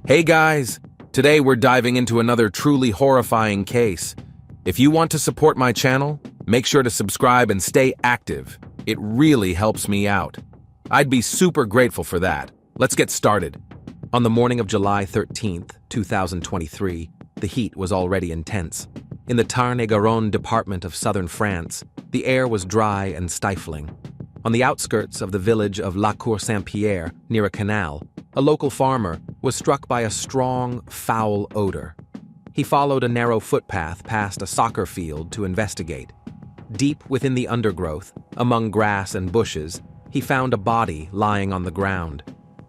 Hey guys! Today we're diving into another truly horrifying case. If you want to support my channel, make sure to subscribe and stay active. It really helps me out. I'd be super grateful for that. Let's get started. On the morning of July 13th, 2023, the heat was already intense. In the Tarn-et-Garonne department of southern France, the air was dry and stifling. On the outskirts of the village of La Cour-Saint-Pierre, near a canal, a local farmer was struck by a strong, foul odor. He followed a narrow footpath past a soccer field to investigate. Deep within the undergrowth, among grass and bushes, he found a body lying on the ground.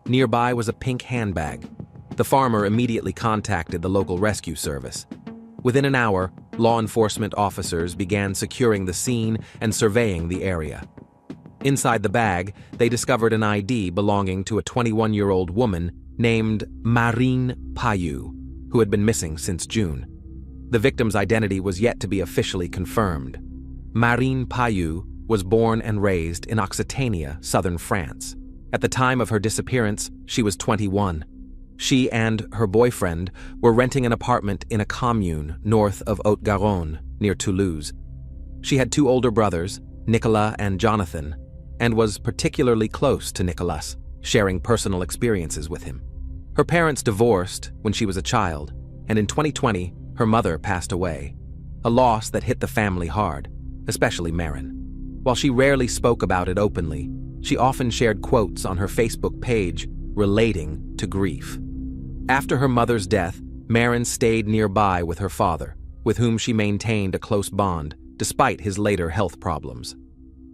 Nearby was a pink handbag. The farmer immediately contacted the local rescue service. Within an hour, law enforcement officers began securing the scene and surveying the area. Inside the bag, they discovered an ID belonging to a 21-year-old woman named Marine Payou, who had been missing since June. The victim's identity was yet to be officially confirmed. Marine Payou was born and raised in Occitania, southern France. At the time of her disappearance, she was 21. She and her boyfriend were renting an apartment in a commune north of Haute-Garonne, near Toulouse. She had two older brothers, Nicolas and Jonathan, and was particularly close to Nicolas, sharing personal experiences with him. Her parents divorced when she was a child, and in 2020, her mother passed away, a loss that hit the family hard, especially Maren. While she rarely spoke about it openly, she often shared quotes on her Facebook page relating to grief. After her mother's death, Maren stayed nearby with her father, with whom she maintained a close bond, despite his later health problems.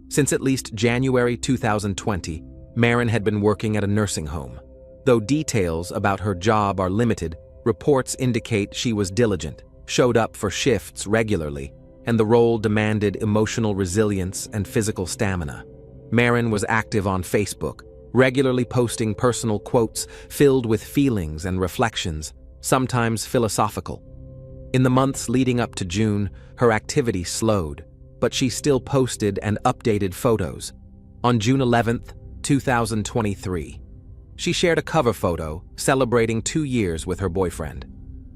Since at least January 2020, Maren had been working at a nursing home. Though details about her job are limited, reports indicate she was diligent, showed up for shifts regularly, and the role demanded emotional resilience and physical stamina. Maren was active on Facebook, regularly posting personal quotes filled with feelings and reflections, sometimes philosophical. In the months leading up to June, her activity slowed, but she still posted and updated photos. On June 11th, 2023, she shared a cover photo celebrating 2 years with her boyfriend.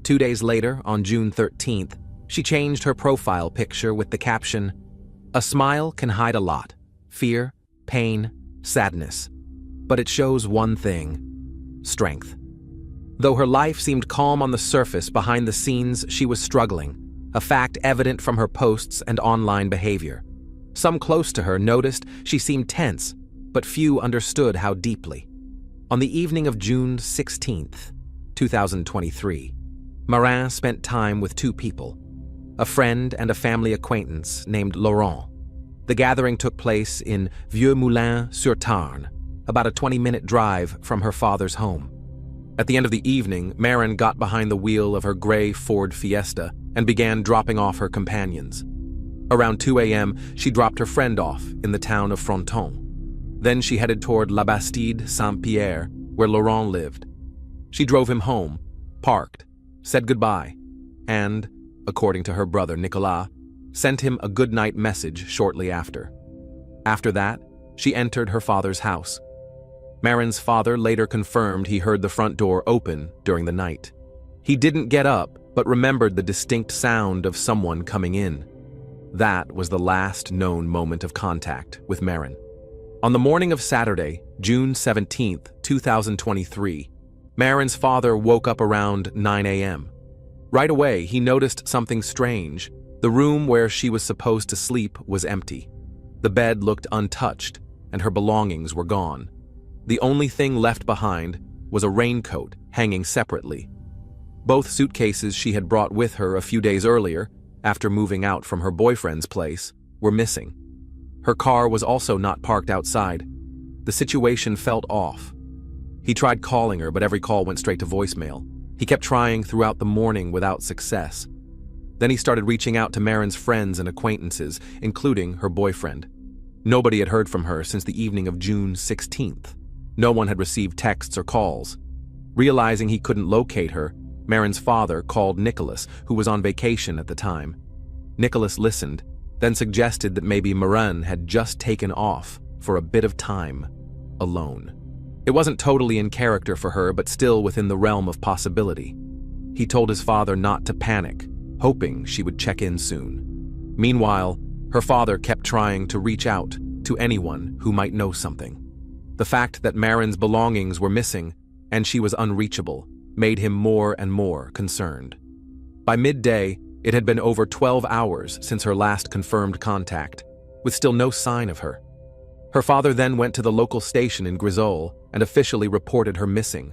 2 days later, on June 13th, she changed her profile picture with the caption, "A smile can hide a lot: fear, pain, sadness. But it shows one thing: strength." Though her life seemed calm on the surface, behind the scenes she was struggling, a fact evident from her posts and online behavior. Some close to her noticed she seemed tense, but few understood how deeply. On the evening of June 16th, 2023, Maren spent time with two people, a friend and a family acquaintance named Laurent. The gathering took place in Vieux-Moulins-sur-Tarn, about a 20-minute drive from her father's home. At the end of the evening, Maren got behind the wheel of her gray Ford Fiesta and began dropping off her companions. Around 2 a.m., she dropped her friend off in the town of Fronton. Then she headed toward La Bastide Saint-Pierre, where Laurent lived. She drove him home, parked, said goodbye, and, according to her brother Nicolas, sent him a goodnight message shortly after. After that, she entered her father's house. Maren's father later confirmed he heard the front door open during the night. He didn't get up, but remembered the distinct sound of someone coming in. That was the last known moment of contact with Maren. On the morning of Saturday, June 17th, 2023, Maren's father woke up around 9 a.m. Right away, he noticed something strange. The room where she was supposed to sleep was empty. The bed looked untouched, and her belongings were gone. The only thing left behind was a raincoat hanging separately. Both suitcases she had brought with her a few days earlier, after moving out from her boyfriend's place, were missing. Her car was also not parked outside. The situation felt off. He tried calling her, but every call went straight to voicemail. He kept trying throughout the morning without success. Then he started reaching out to Maren's friends and acquaintances, including her boyfriend. Nobody had heard from her since the evening of June 16th. No one had received texts or calls. Realizing he couldn't locate her, Maren's father called Nicolas, who was on vacation at the time. Nicolas listened, then suggested that maybe Maren had just taken off for a bit of time alone. It wasn't totally in character for her, but still within the realm of possibility. He told his father not to panic, hoping she would check in soon. Meanwhile, her father kept trying to reach out to anyone who might know something. The fact that Marin's belongings were missing and she was unreachable made him more and more concerned. By midday, it had been over 12 hours since her last confirmed contact, with still no sign of her. Her father then went to the local station in Grisol and officially reported her missing.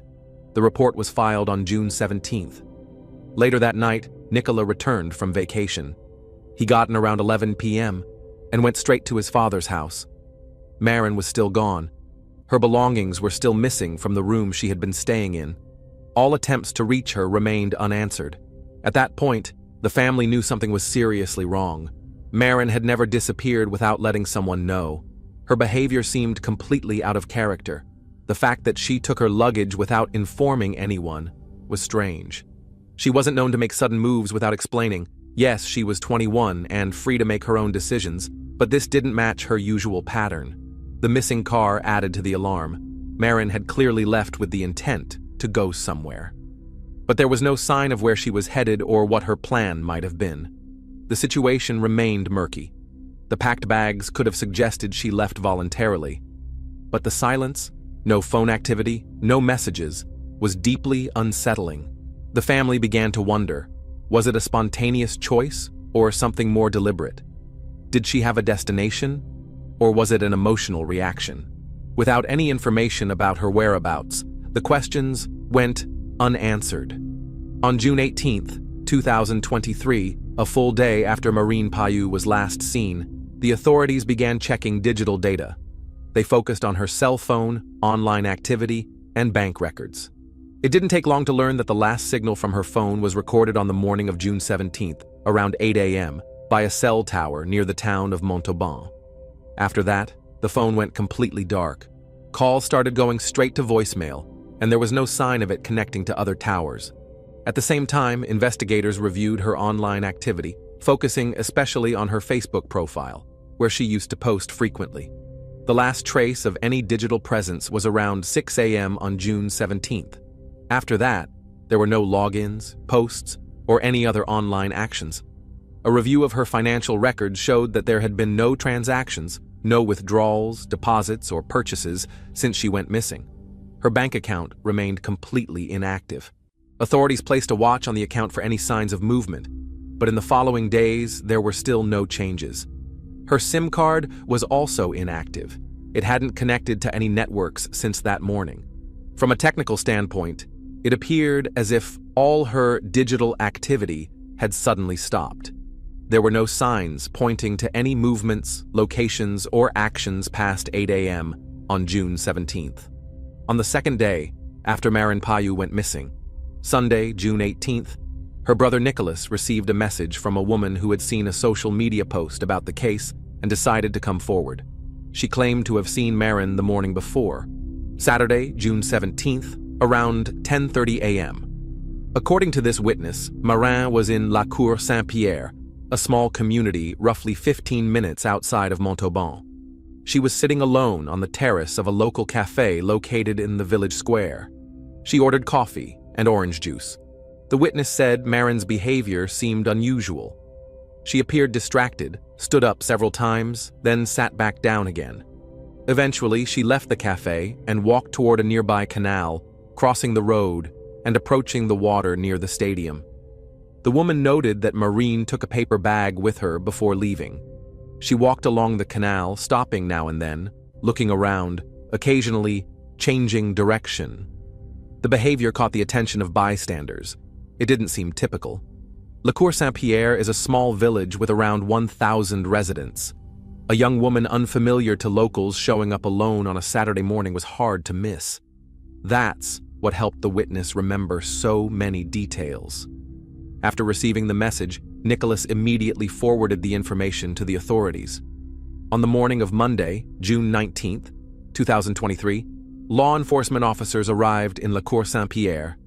The report was filed on June 17th. Later that night, Nicola returned from vacation. He got in around 11 p.m. and went straight to his father's house. Marin was still gone. Her belongings were still missing from the room she had been staying in. All attempts to reach her remained unanswered. At that point, the family knew something was seriously wrong. Marin had never disappeared without letting someone know. Her behavior seemed completely out of character. The fact that she took her luggage without informing anyone was strange. She wasn't known to make sudden moves without explaining. Yes, she was 21 and free to make her own decisions, but this didn't match her usual pattern. The missing car added to the alarm. Marin had clearly left with the intent to go somewhere. But there was no sign of where she was headed or what her plan might have been. The situation remained murky. The packed bags could have suggested she left voluntarily. But the silence, no phone activity, no messages, was deeply unsettling. The family began to wonder, was it a spontaneous choice or something more deliberate? Did she have a destination, or was it an emotional reaction? Without any information about her whereabouts, the questions went unanswered. On June 18th, 2023, a full day after Marine Payou was last seen, the authorities began checking digital data. They focused on her cell phone, online activity, and bank records. It didn't take long to learn that the last signal from her phone was recorded on the morning of June 17th, around 8 a.m., by a cell tower near the town of Montauban. After that, the phone went completely dark. Calls started going straight to voicemail, and there was no sign of it connecting to other towers. At the same time, investigators reviewed her online activity, focusing especially on her Facebook profile, where she used to post frequently. The last trace of any digital presence was around 6 a.m. on June 17th. After that, there were no logins, posts, or any other online actions. A review of her financial records showed that there had been no transactions, no withdrawals, deposits, or purchases since she went missing. Her bank account remained completely inactive. Authorities placed a watch on the account for any signs of movement, but in the following days, there were still no changes. Her SIM card was also inactive. It hadn't connected to any networks since that morning. From a technical standpoint, it appeared as if all her digital activity had suddenly stopped. There were no signs pointing to any movements, locations, or actions past 8 a.m. on June 17th. On the second day, after Marin Payou went missing, Sunday, June 18th, her brother Nicholas received a message from a woman who had seen a social media post about the case and decided to come forward. She claimed to have seen Marin the morning before, Saturday, June 17th, around 10:30 a.m. According to this witness, Marin was in La Cour Saint-Pierre, a small community roughly 15 minutes outside of Montauban. She was sitting alone on the terrace of a local cafe located in the village square. She ordered coffee and orange juice. The witness said Marin's behavior seemed unusual. She appeared distracted, stood up several times, then sat back down again. Eventually, she left the cafe and walked toward a nearby canal, crossing the road and approaching the water near the stadium. The woman noted that Marine took a paper bag with her before leaving. She walked along the canal, stopping now and then, looking around, occasionally changing direction. The behavior caught the attention of bystanders. It didn't seem typical. La Cour Saint-Pierre is a small village with around 1,000 residents. A young woman unfamiliar to locals showing up alone on a Saturday morning was hard to miss. That's what helped the witness remember so many details. After receiving the message, Nicholas immediately forwarded the information to the authorities. On the morning of Monday, June 19th, 2023, law enforcement officers arrived in La Cour Saint-Pierre.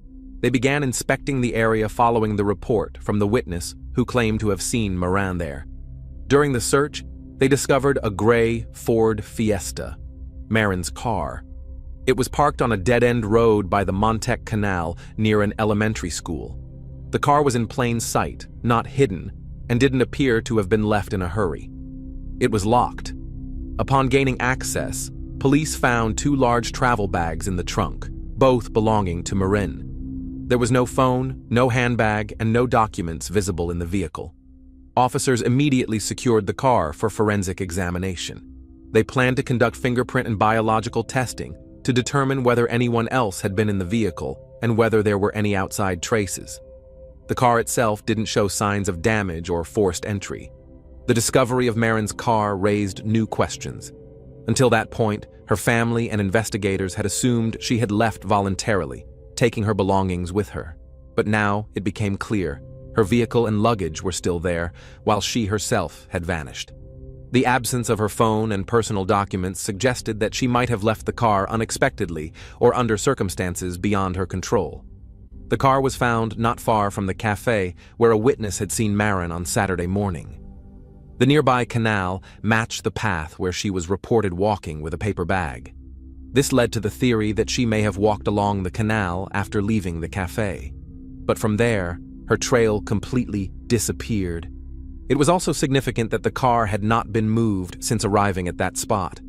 They began inspecting the area following the report from the witness who claimed to have seen Marin there. During the search, they discovered a gray Ford Fiesta, Marin's car. It was parked on a dead-end road by the Montec Canal near an elementary school. The car was in plain sight, not hidden, and didn't appear to have been left in a hurry. It was locked. Upon gaining access, police found 2 large travel bags in the trunk, both belonging to Marin. There was no phone, no handbag, and no documents visible in the vehicle. Officers immediately secured the car for forensic examination. They planned to conduct fingerprint and biological testing to determine whether anyone else had been in the vehicle and whether there were any outside traces. The car itself didn't show signs of damage or forced entry. The discovery of Marin's car raised new questions. Until that point, her family and investigators had assumed she had left voluntarily, taking her belongings with her. But now it became clear her vehicle and luggage were still there, while she herself had vanished. The absence of her phone and personal documents suggested that she might have left the car unexpectedly or under circumstances beyond her control. The car was found not far from the cafe where a witness had seen Marin on Saturday morning. The nearby canal matched the path where she was reported walking with a paper bag. This led to the theory that she may have walked along the canal after leaving the cafe. But from there, her trail completely disappeared. It was also significant that the car had not been moved since arriving at that spot.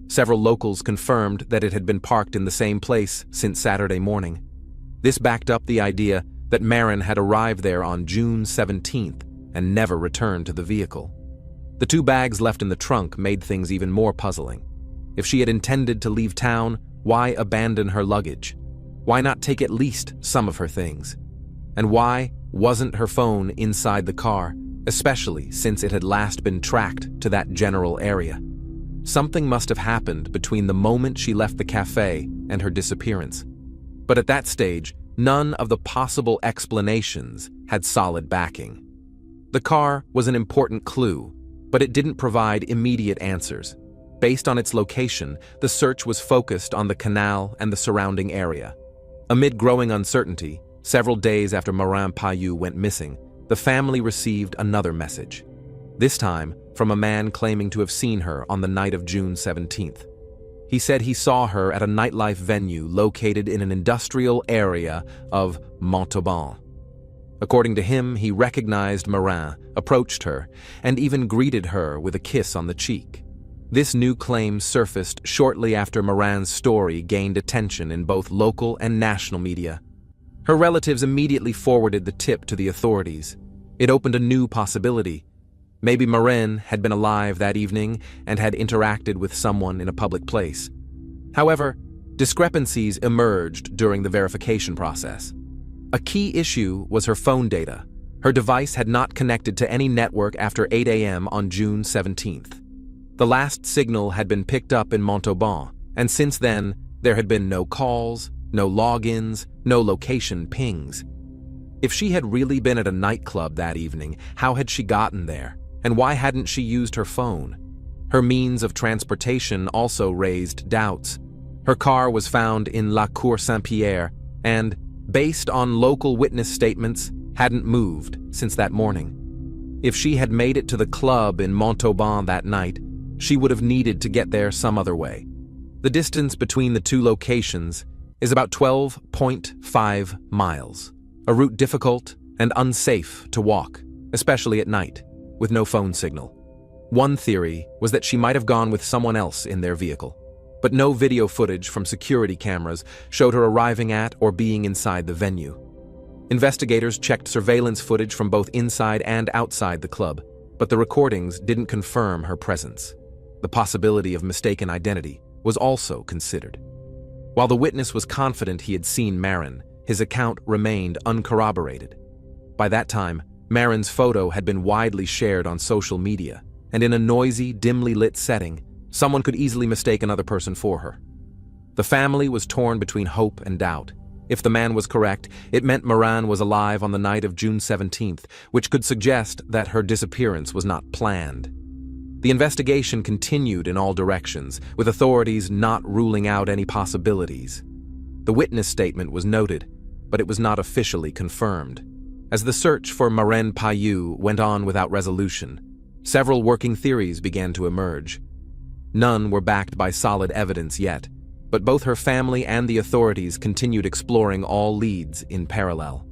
Several locals confirmed that it had been parked in the same place since Saturday morning. This backed up the idea that Marin had arrived there on June 17th and never returned to the vehicle. The 2 bags left in the trunk made things even more puzzling. If she had intended to leave town, why abandon her luggage? Why not take at least some of her things? And why wasn't her phone inside the car, especially since it had last been tracked to that general area? Something must have happened between the moment she left the cafe and her disappearance. But at that stage, none of the possible explanations had solid backing. The car was an important clue, but it didn't provide immediate answers. Based on its location, the search was focused on the canal and the surrounding area. Amid growing uncertainty, several days after Marin Payou went missing, the family received another message. This time from a man claiming to have seen her on the night of June 17th. He said he saw her at a nightlife venue located in an industrial area of Montauban. According to him, he recognized Marin, approached her, and even greeted her with a kiss on the cheek. This new claim surfaced shortly after Marin's story gained attention in both local and national media. Her relatives immediately forwarded the tip to the authorities. It opened a new possibility. Maybe Marin had been alive that evening and had interacted with someone in a public place. However, discrepancies emerged during the verification process. A key issue was her phone data. Her device had not connected to any network after 8 a.m. on June 17th. The last signal had been picked up in Montauban, and since then, there had been no calls, no logins, no location pings. If she had really been at a nightclub that evening, how had she gotten there? And why hadn't she used her phone? Her means of transportation also raised doubts. Her car was found in La Cour Saint-Pierre and, based on local witness statements, hadn't moved since that morning. If she had made it to the club in Montauban that night, she would have needed to get there some other way. The distance between the 2 locations is about 12.5 miles, a route difficult and unsafe to walk, especially at night, with no phone signal. One theory was that she might have gone with someone else in their vehicle, but no video footage from security cameras showed her arriving at or being inside the venue. Investigators checked surveillance footage from both inside and outside the club, but the recordings didn't confirm her presence. The possibility of mistaken identity was also considered. While the witness was confident he had seen Marin, his account remained uncorroborated. By that time, Marin's photo had been widely shared on social media, and in a noisy, dimly lit setting, someone could easily mistake another person for her. The family was torn between hope and doubt. If the man was correct, it meant Marin was alive on the night of June 17th, which could suggest that her disappearance was not planned. The investigation continued in all directions, with authorities not ruling out any possibilities. The witness statement was noted, but it was not officially confirmed. As the search for Marin Payou went on without resolution, several working theories began to emerge. None were backed by solid evidence yet, but both her family and the authorities continued exploring all leads in parallel.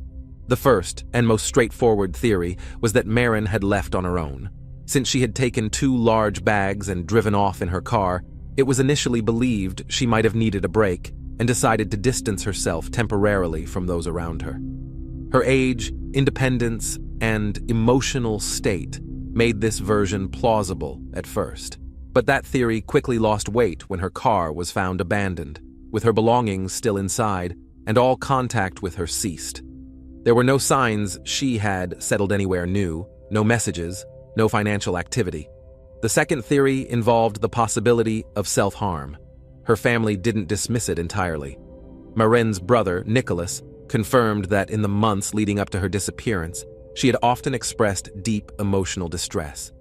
The first and most straightforward theory was that Maren had left on her own. Since she had taken 2 large bags and driven off in her car, it was initially believed she might have needed a break and decided to distance herself temporarily from those around her. Her age, independence, and emotional state made this version plausible at first. But that theory quickly lost weight when her car was found abandoned, with her belongings still inside, and all contact with her ceased. There were no signs she had settled anywhere new, no messages, no financial activity. The second theory involved the possibility of self-harm. Her family didn't dismiss it entirely. Maren's brother, Nicholas, confirmed that in the months leading up to her disappearance, she had often expressed deep emotional distress.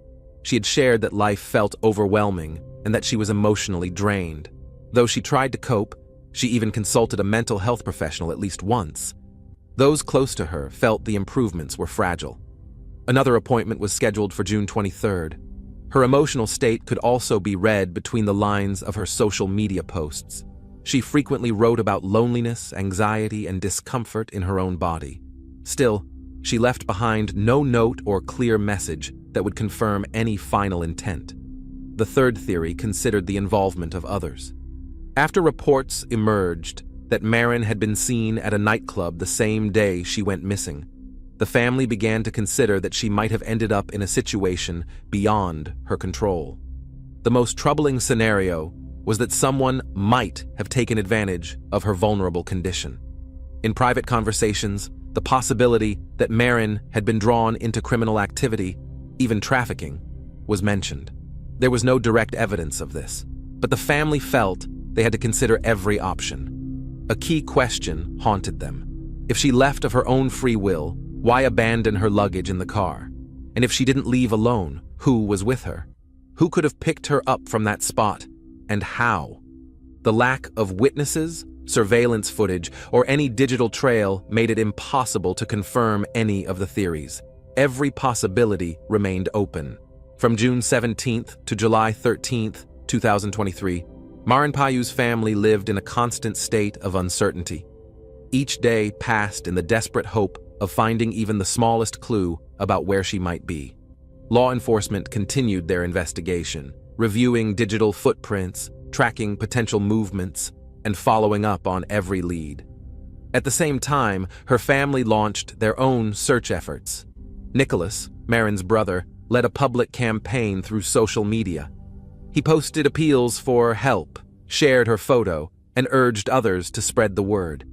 She had shared that life felt overwhelming and that she was emotionally drained. Though she tried to cope, she even consulted a mental health professional at least once. Those close to her felt the improvements were fragile. Another appointment was scheduled for June 23rd. Her emotional state could also be read between the lines of her social media posts. She frequently wrote about loneliness, anxiety, and discomfort in her own body. Still, she left behind no note or clear message that would confirm any final intent. The third theory considered the involvement of others. After reports emerged that Maren had been seen at a nightclub the same day she went missing, the family began to consider that she might have ended up in a situation beyond her control. The most troubling scenario was that someone might have taken advantage of her vulnerable condition. In private conversations, the possibility that Maren had been drawn into criminal activity, even trafficking, was mentioned. There was no direct evidence of this, but the family felt they had to consider every option. A key question haunted them. If she left of her own free will, why abandon her luggage in the car? And if she didn't leave alone, who was with her? Who could have picked her up from that spot, and how? The lack of witnesses, surveillance footage, or any digital trail made it impossible to confirm any of the theories. Every possibility remained open. From June 17th to July 13th, 2023, Maren Payu's family lived in a constant state of uncertainty. Each day passed in the desperate hope of finding even the smallest clue about where she might be. Law enforcement continued their investigation, reviewing digital footprints, tracking potential movements, and following up on every lead. At the same time, her family launched their own search efforts. Nicholas, Maren's brother, led a public campaign through social media. He posted appeals for help, shared her photo, and urged others to spread the word.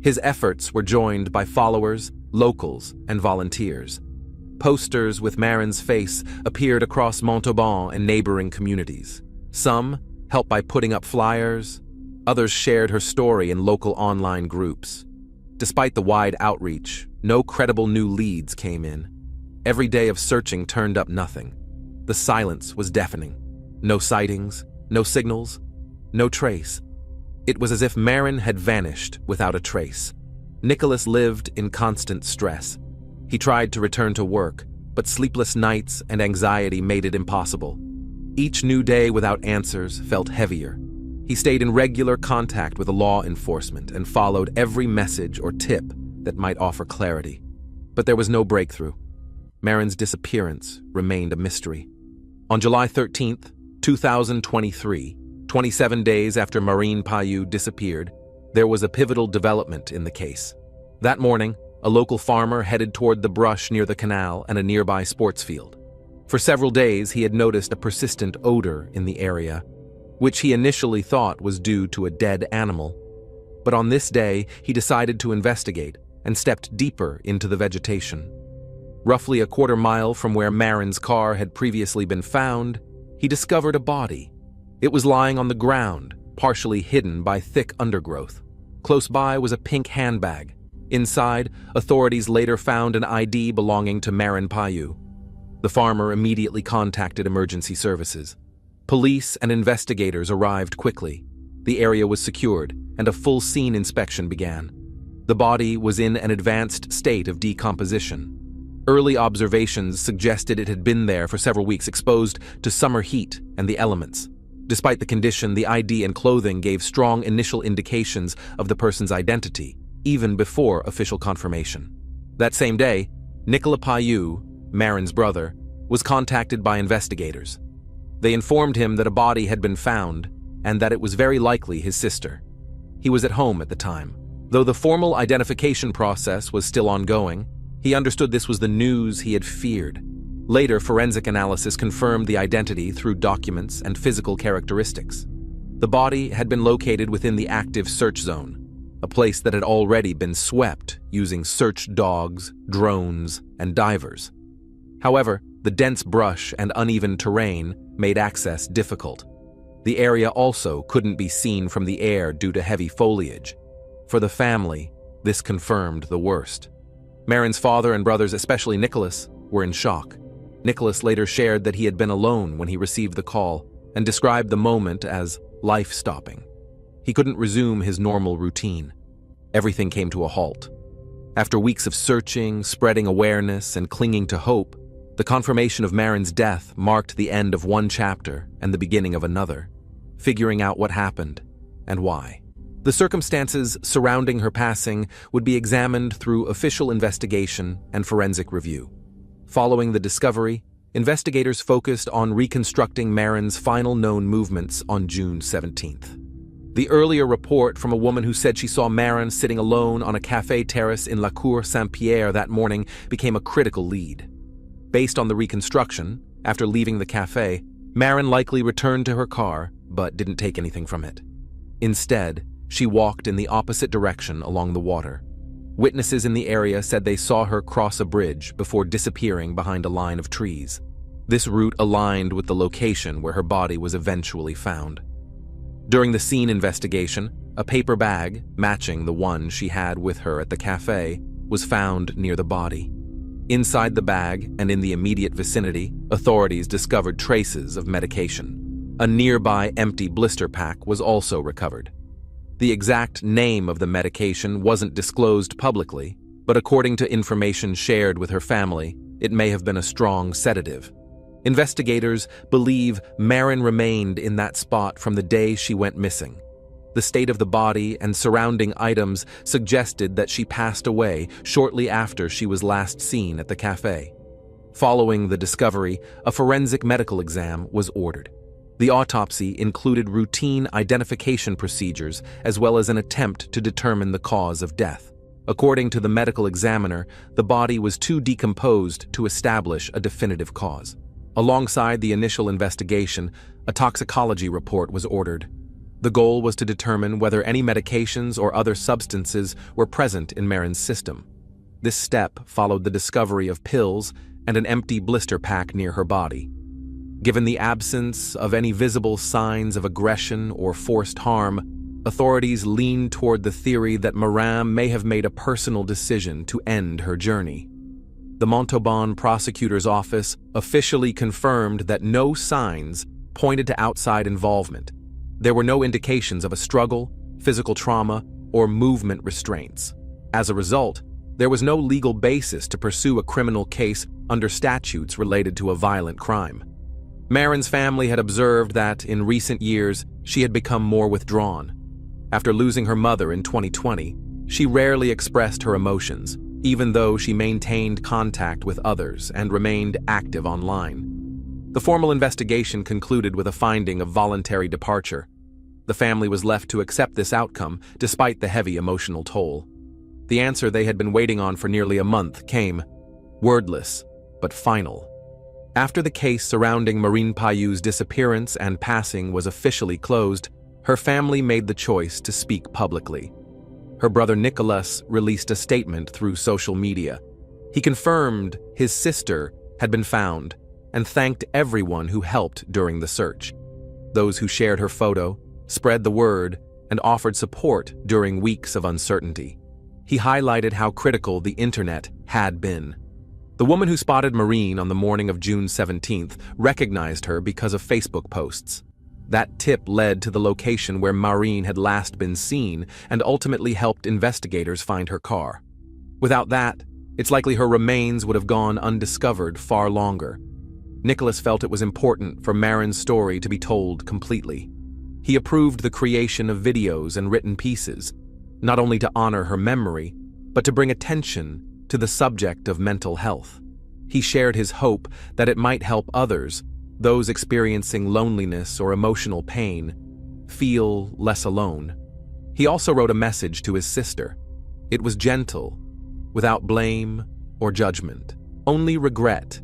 His efforts were joined by followers, locals, and volunteers. Posters with Maren's face appeared across Montauban and neighboring communities. Some helped by putting up flyers, others shared her story in local online groups. Despite the wide outreach, no credible new leads came in. Every day of searching turned up nothing. The silence was deafening. No sightings, no signals, no trace. It was as if Maren had vanished without a trace. Nicholas lived in constant stress. He tried to return to work, but sleepless nights and anxiety made it impossible. Each new day without answers felt heavier. He stayed in regular contact with law enforcement and followed every message or tip that might offer clarity. But there was no breakthrough. Maren's disappearance remained a mystery. On July 13th, 2023, 27 days after Maren Payu disappeared, there was a pivotal development in the case. That morning, a local farmer headed toward the brush near the canal and a nearby sports field. For several days, he had noticed a persistent odor in the area, which he initially thought was due to a dead animal. But on this day, he decided to investigate and stepped deeper into the vegetation. Roughly a quarter mile from where Maren's car had previously been found, he discovered a body. It was lying on the ground, partially hidden by thick undergrowth. Close by was a pink handbag. Inside, authorities later found an ID belonging to Maren Payu. The farmer immediately contacted emergency services. Police and investigators arrived quickly. The area was secured, and a full scene inspection began. The body was in an advanced state of decomposition. Early observations suggested it had been there for several weeks, exposed to summer heat and the elements. Despite the condition, the ID and clothing gave strong initial indications of the person's identity, even before official confirmation. That same day, Nicola Payou, Marin's brother, was contacted by investigators. They informed him that a body had been found and that it was very likely his sister. He was at home at the time. Though the formal identification process was still ongoing, he understood this was the news he had feared. Later, forensic analysis confirmed the identity through documents and physical characteristics. The body had been located within the active search zone, a place that had already been swept using search dogs, drones, and divers. However, the dense brush and uneven terrain made access difficult. The area also couldn't be seen from the air due to heavy foliage. For the family, this confirmed the worst. Marin's father and brothers, especially Nicholas, were in shock. Nicholas later shared that he had been alone when he received the call and described the moment as life-stopping. He couldn't resume his normal routine. Everything came to a halt. After weeks of searching, spreading awareness, and clinging to hope, the confirmation of Marin's death marked the end of one chapter and the beginning of another, figuring out what happened and why. The circumstances surrounding her passing would be examined through official investigation and forensic review. Following the discovery, investigators focused on reconstructing Marin's final known movements on June 17th. The earlier report from a woman who said she saw Marin sitting alone on a café terrace in La Cour Saint-Pierre that morning became a critical lead. Based on the reconstruction, after leaving the café, Marin likely returned to her car but didn't take anything from it. Instead, she walked in the opposite direction along the water. Witnesses in the area said they saw her cross a bridge before disappearing behind a line of trees. This route aligned with the location where her body was eventually found. During the scene investigation, a paper bag, matching the one she had with her at the cafe, was found near the body. Inside the bag and in the immediate vicinity, authorities discovered traces of medication. A nearby empty blister pack was also recovered. The exact name of the medication wasn't disclosed publicly, but according to information shared with her family, it may have been a strong sedative. Investigators believe Marin remained in that spot from the day she went missing. The state of the body and surrounding items suggested that she passed away shortly after she was last seen at the cafe. Following the discovery, a forensic medical exam was ordered. The autopsy included routine identification procedures as well as an attempt to determine the cause of death. According to the medical examiner, the body was too decomposed to establish a definitive cause. Alongside the initial investigation, a toxicology report was ordered. The goal was to determine whether any medications or other substances were present in Marin's system. This step followed the discovery of pills and an empty blister pack near her body. Given the absence of any visible signs of aggression or forced harm, authorities leaned toward the theory that Marin may have made a personal decision to end her journey. The Montauban prosecutor's office officially confirmed that no signs pointed to outside involvement. There were no indications of a struggle, physical trauma, or movement restraints. As a result, there was no legal basis to pursue a criminal case under statutes related to a violent crime. Marin's family had observed that, in recent years, she had become more withdrawn. After losing her mother in 2020, she rarely expressed her emotions, even though she maintained contact with others and remained active online. The formal investigation concluded with a finding of voluntary departure. The family was left to accept this outcome despite the heavy emotional toll. The answer they had been waiting on for nearly a month came, wordless, but final. After the case surrounding Marine Payou's disappearance and passing was officially closed, her family made the choice to speak publicly. Her brother Nicolas released a statement through social media. He confirmed his sister had been found and thanked everyone who helped during the search. Those who shared her photo, spread the word, and offered support during weeks of uncertainty. He highlighted how critical the internet had been. The woman who spotted Marine on the morning of June 17th recognized her because of Facebook posts. That tip led to the location where Marine had last been seen and ultimately helped investigators find her car. Without that, it's likely her remains would have gone undiscovered far longer. Nicholas felt it was important for Marin's story to be told completely. He approved the creation of videos and written pieces, not only to honor her memory, but to bring attention to the subject of mental health. He shared his hope that it might help others, those experiencing loneliness or emotional pain, feel less alone. He also wrote a message to his sister. It was gentle, without blame or judgment, only regret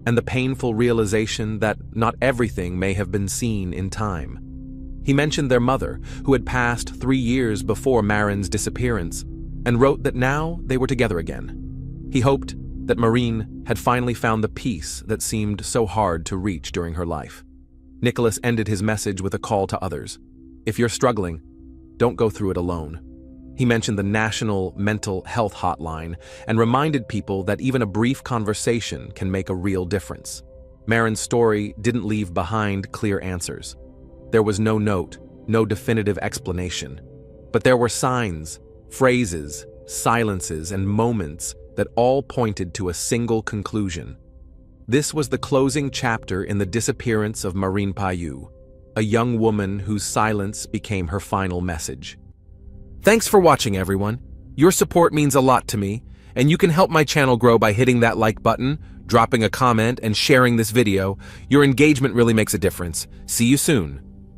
and the painful realization that not everything may have been seen in time. He mentioned their mother, who had passed 3 years before Marin's disappearance, and wrote that now they were together again. He hoped that Marin had finally found the peace that seemed so hard to reach during her life. Nicholas ended his message with a call to others. If you're struggling, don't go through it alone. He mentioned the National Mental Health Hotline and reminded people that even a brief conversation can make a real difference. Marin's story didn't leave behind clear answers. There was no note, no definitive explanation. But there were signs, phrases, silences, and moments that all pointed to a single conclusion. This was the closing chapter in the disappearance of Marin Payou, a young woman whose silence became her final message. Thanks for watching, everyone. Your support means a lot to me, and you can help my channel grow by hitting that like button, dropping a comment, and sharing this video. Your engagement really makes a difference. See you soon.